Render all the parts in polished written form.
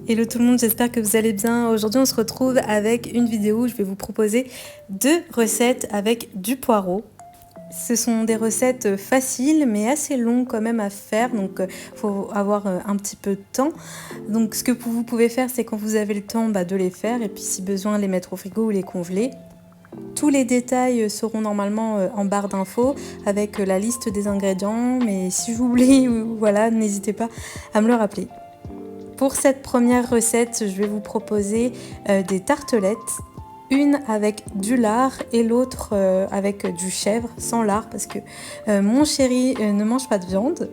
Hello tout le monde, j'espère que vous allez bien. Aujourd'hui on se retrouve avec une vidéo où je vais vous proposer 2 recettes avec du poireau. Ce sont des recettes faciles mais assez longues quand même à faire, donc il faut avoir un petit peu de temps. Donc ce que vous pouvez faire, c'est quand vous avez le temps de les faire et puis si besoin les mettre au frigo ou les congeler. Tous les détails seront normalement en barre d'infos avec la liste des ingrédients, mais si j'oublie, voilà, n'hésitez pas à me le rappeler. Pour cette première recette, je vais vous proposer des tartelettes, une avec du lard et l'autre avec du chèvre sans lard parce que mon chéri ne mange pas de viande.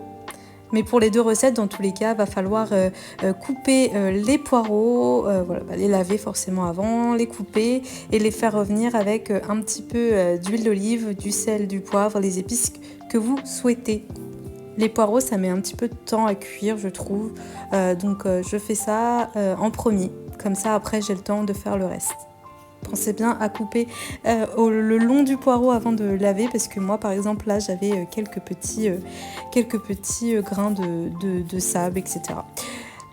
Mais pour les 2 recettes, dans tous les cas, va falloir couper les poireaux, les laver forcément avant, les couper et les faire revenir avec un petit peu d'huile d'olive, du sel, du poivre, les épices que vous souhaitez. Les poireaux, ça met un petit peu de temps à cuire, je trouve. Donc je fais ça en premier. Comme ça, après, j'ai le temps de faire le reste. Pensez bien à couper le long du poireau avant de laver, parce que moi, par exemple, là, j'avais quelques petits grains de sable, etc.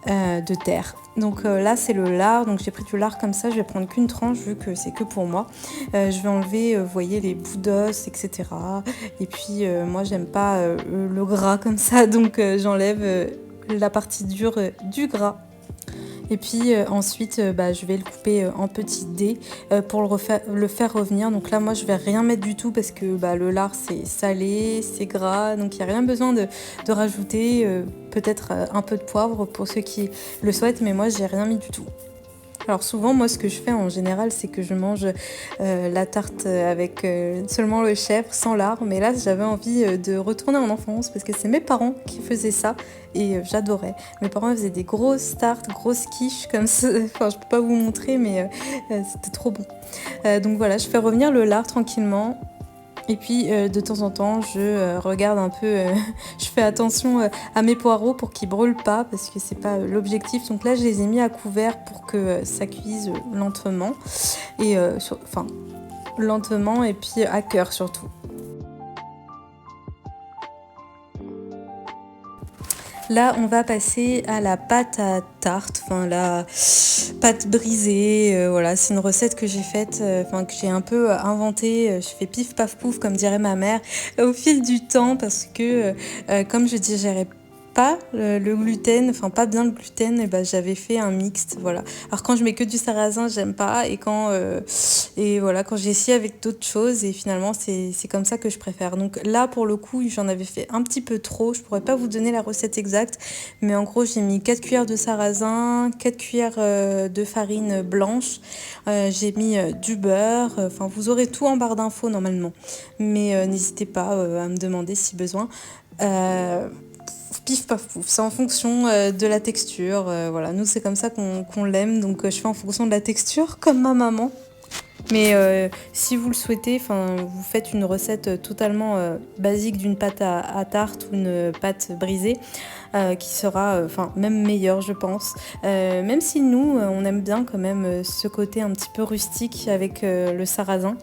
De terre. Donc là c'est le lard, donc j'ai pris du lard comme ça, je vais prendre qu'une tranche vu que c'est que pour moi. Je vais enlever, vous voyez, les bouts d'os, etc. Et puis moi j'aime pas le gras comme ça, donc j'enlève la partie dure du gras. Et puis ensuite, je vais le couper en petits dés pour le faire revenir. Donc là, moi, je vais rien mettre du tout parce que le lard, c'est salé, c'est gras. Donc il n'y a rien besoin de rajouter. Peut-être un peu de poivre pour ceux qui le souhaitent, mais moi, j'ai rien mis du tout. Alors souvent, moi, ce que je fais en général, c'est que je mange la tarte avec seulement le chèvre, sans lard. Mais là, j'avais envie de retourner en enfance parce que c'est mes parents qui faisaient ça et j'adorais. Mes parents faisaient des grosses tartes, grosses quiches comme ça. Enfin, je peux pas vous montrer, mais c'était trop bon. Donc voilà, je fais revenir le lard tranquillement. Et puis de temps en temps, je regarde un peu, je fais attention à mes poireaux pour qu'ils brûlent pas parce que c'est pas l'objectif. Donc là, je les ai mis à couvert pour que ça cuise lentement et lentement et puis à cœur surtout. Là, on va passer à la pâte à tarte, enfin la pâte brisée. Voilà, c'est une recette que j'ai faite, que j'ai un peu inventée. Je fais pif paf pouf, comme dirait ma mère, au fil du temps parce que, comme je digérais pas le gluten, enfin pas bien le gluten, et j'avais fait un mixte, voilà. Alors quand je mets que du sarrasin, j'aime pas, et quand j'ai essayé avec d'autres choses, et finalement c'est comme ça que je préfère. Donc là pour le coup, j'en avais fait un petit peu trop. Je pourrais pas vous donner la recette exacte, mais en gros j'ai mis 4 cuillères de sarrasin, 4 cuillères de farine blanche, j'ai mis du beurre. Enfin vous aurez tout en barre d'infos normalement, mais n'hésitez pas à me demander si besoin. Pif paf pouf, c'est en fonction de la texture, voilà, nous c'est comme ça qu'on l'aime, donc je fais en fonction de la texture comme ma maman. Mais si vous le souhaitez, vous faites une recette totalement basique d'une pâte à tarte ou une pâte brisée qui sera même meilleure, je pense. Même si nous, on aime bien quand même ce côté un petit peu rustique avec le sarrasin.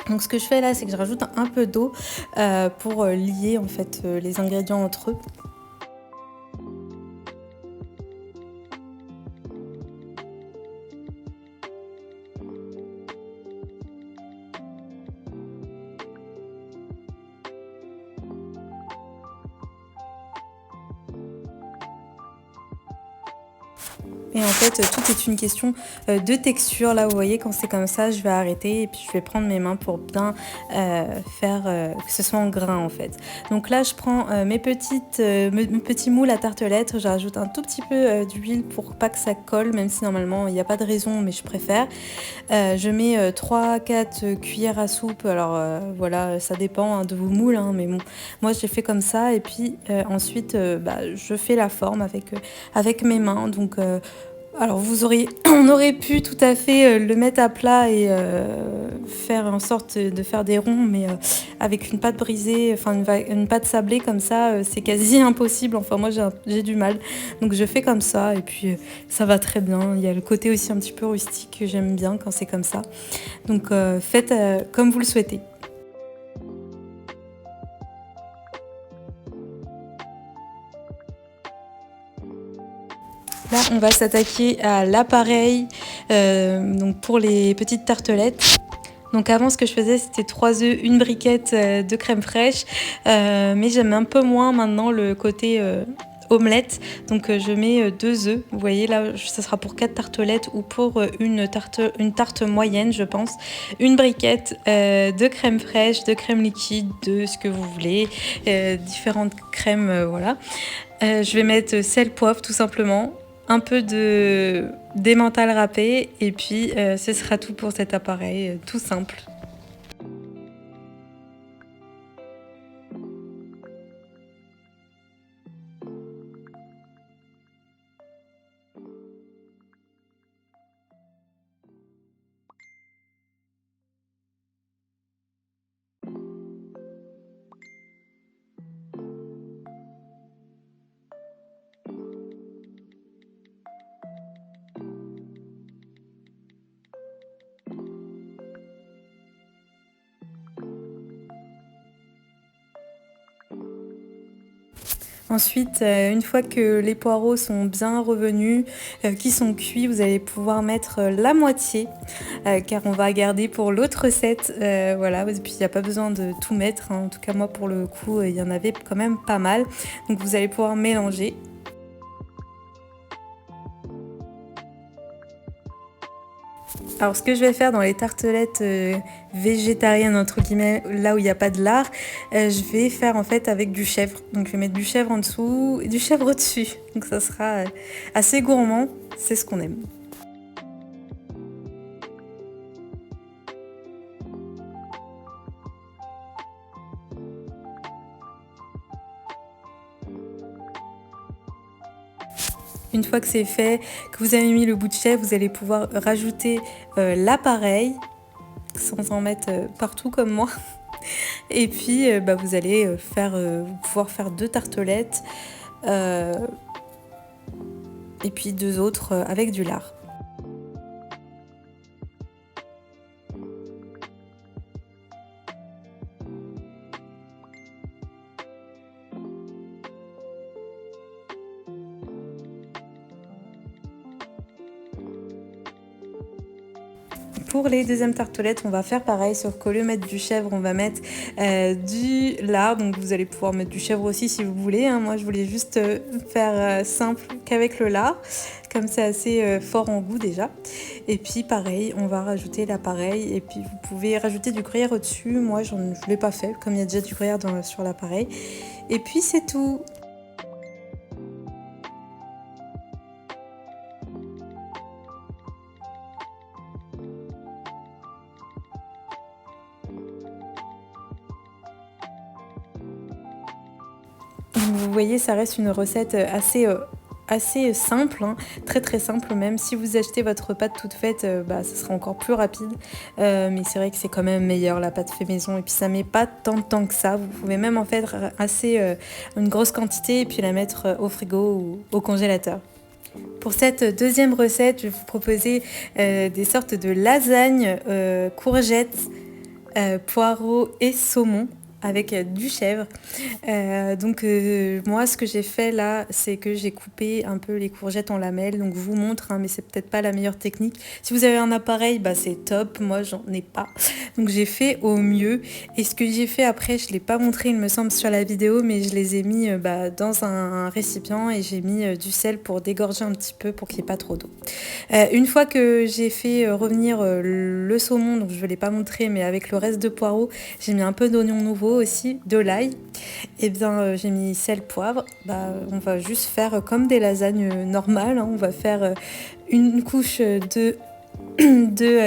Donc ce que je fais là, c'est que je rajoute un peu d'eau pour lier en fait les ingrédients entre eux. Et en fait, tout est une question de texture. Là, vous voyez, quand c'est comme ça, je vais arrêter et puis je vais prendre mes mains pour bien faire que ce soit en grain, en fait. Donc là, je prends mes petits moules à tartelettes. Je rajoute un tout petit peu d'huile pour pas que ça colle, même si normalement, il n'y a pas de raison, mais je préfère. Je mets 3-4 cuillères à soupe. Alors voilà, ça dépend de vos moules, hein, mais bon, moi, je l'ai fait comme ça. Et puis ensuite, je fais la forme avec mes mains. Donc alors on aurait pu tout à fait le mettre à plat et faire en sorte de faire des ronds, mais avec une pâte brisée, une pâte sablée comme ça, c'est quasi impossible. Enfin moi j'ai du mal, donc je fais comme ça et puis ça va très bien. Il y a le côté aussi un petit peu rustique que j'aime bien quand c'est comme ça. Donc faites comme vous le souhaitez. Là, on va s'attaquer à l'appareil donc pour les petites tartelettes. Donc avant, ce que je faisais, c'était 3 œufs, une briquette de crème fraîche. Mais j'aime un peu moins maintenant le côté omelette. Donc je mets 2 œufs. Vous voyez, là, ça sera pour 4 tartelettes ou pour une tarte moyenne, je pense. Une briquette de crème fraîche, de crème liquide, de ce que vous voulez. Différentes crèmes, voilà. Je vais mettre sel, poivre, tout simplement. Un peu d'emmental râpé et puis ce sera tout pour cet appareil, tout simple. Ensuite, une fois que les poireaux sont bien revenus, qu'ils sont cuits, vous allez pouvoir mettre la moitié, car on va garder pour l'autre recette. Voilà, et puis il n'y a pas besoin de tout mettre, hein. En tout cas moi pour le coup, il y en avait quand même pas mal. Donc vous allez pouvoir mélanger. Alors ce que je vais faire dans les tartelettes végétariennes entre guillemets, là où il n'y a pas de lard, je vais faire en fait avec du chèvre. Donc je vais mettre du chèvre en dessous et du chèvre au-dessus. Donc ça sera assez gourmand, c'est ce qu'on aime. Une fois que c'est fait, que vous avez mis le bout de chèvre, vous allez pouvoir rajouter l'appareil, sans en mettre partout comme moi. Et puis vous allez pouvoir faire 2 tartelettes et puis 2 autres avec du lard. Pour les deuxièmes tartelettes, on va faire pareil, sauf qu'au lieu de mettre du chèvre, on va mettre du lard. Donc vous allez pouvoir mettre du chèvre aussi si vous voulez, hein. Moi, je voulais juste faire simple qu'avec le lard, comme c'est assez fort en goût déjà. Et puis pareil, on va rajouter l'appareil et puis vous pouvez rajouter du gruyère au-dessus. Moi, je ne l'ai pas fait, comme il y a déjà du gruyère sur l'appareil. Et puis c'est tout. Vous voyez, ça reste une recette assez simple, hein, très très simple même. Si vous achetez votre pâte toute faite, ça sera encore plus rapide. Mais c'est vrai que c'est quand même meilleur la pâte fait maison et puis ça met pas tant de temps que ça. Vous pouvez même en faire une grosse quantité et puis la mettre au frigo ou au congélateur. Pour cette deuxième recette, je vais vous proposer des sortes de lasagnes, courgettes, poireaux et saumon avec du chèvre. Moi, ce que j'ai fait là, c'est que j'ai coupé un peu les courgettes en lamelles. Donc, je vous montre, hein, mais c'est peut-être pas la meilleure technique. Si vous avez un appareil, c'est top. Moi, j'en ai pas. Donc, j'ai fait au mieux. Et ce que j'ai fait après, je l'ai pas montré, il me semble, sur la vidéo, mais je les ai mis dans un récipient et j'ai mis du sel pour dégorger un petit peu pour qu'il n'y ait pas trop d'eau. Une fois que j'ai fait revenir le saumon, donc je ne l'ai pas montré, mais avec le reste de poireaux, j'ai mis un peu d'oignon nouveau aussi, de l'ail. Et bien j'ai mis sel, poivre. On va juste faire comme des lasagnes normales, hein. On va faire une couche de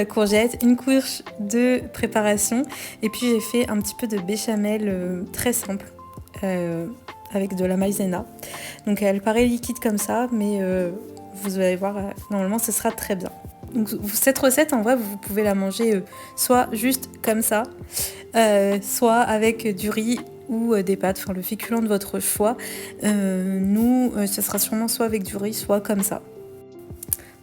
courgettes, une couche de préparation. Et puis j'ai fait un petit peu de béchamel très simple. Avec de la maïzena. Donc elle paraît liquide comme ça, mais vous allez voir, normalement ce sera très bien. Donc cette recette, en vrai, vous pouvez la manger soit juste comme ça, soit avec du riz ou des pâtes, enfin le féculent de votre choix. Nous, ce sera sûrement soit avec du riz, soit comme ça.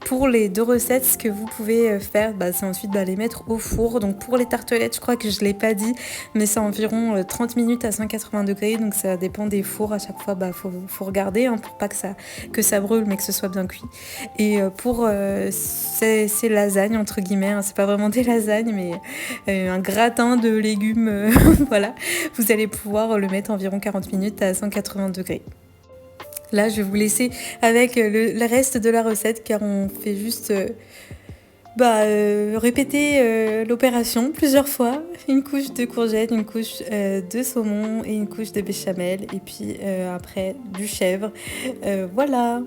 Pour les deux recettes, ce que vous pouvez faire, c'est ensuite les mettre au four. Donc pour les tartelettes, je crois que je ne l'ai pas dit, mais c'est environ 30 minutes à 180 degrés. Donc ça dépend des fours. À chaque fois, faut regarder hein, pour pas que ça brûle, mais que ce soit bien cuit. Et pour ces lasagnes, entre guillemets, hein, c'est pas vraiment des lasagnes, mais un gratin de légumes, voilà, vous allez pouvoir le mettre environ 40 minutes à 180 degrés. Là, je vais vous laisser avec le reste de la recette car on fait juste répéter l'opération plusieurs fois. Une couche de courgettes, une couche de saumon et une couche de béchamel et puis après du chèvre. Voilà.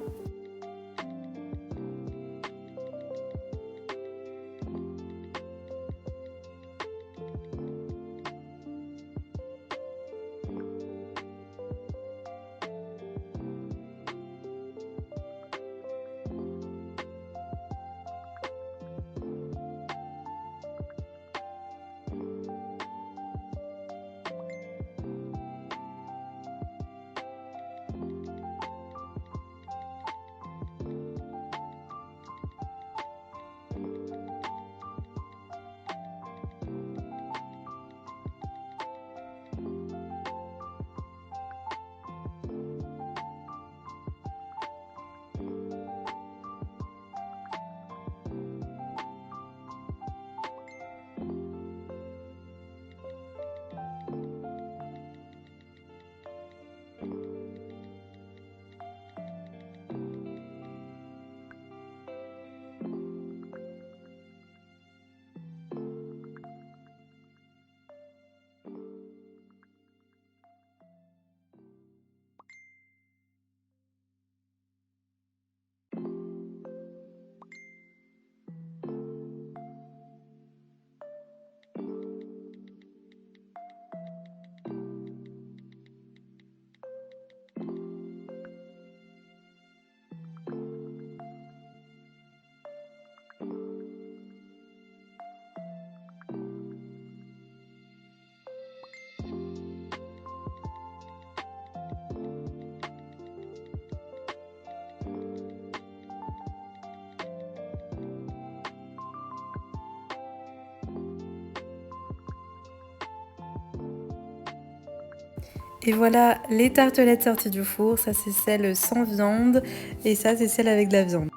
Et voilà les tartelettes sorties du four, ça c'est celle sans viande et ça c'est celle avec de la viande.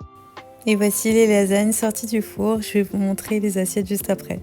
Et voici les lasagnes sorties du four, je vais vous montrer les assiettes juste après.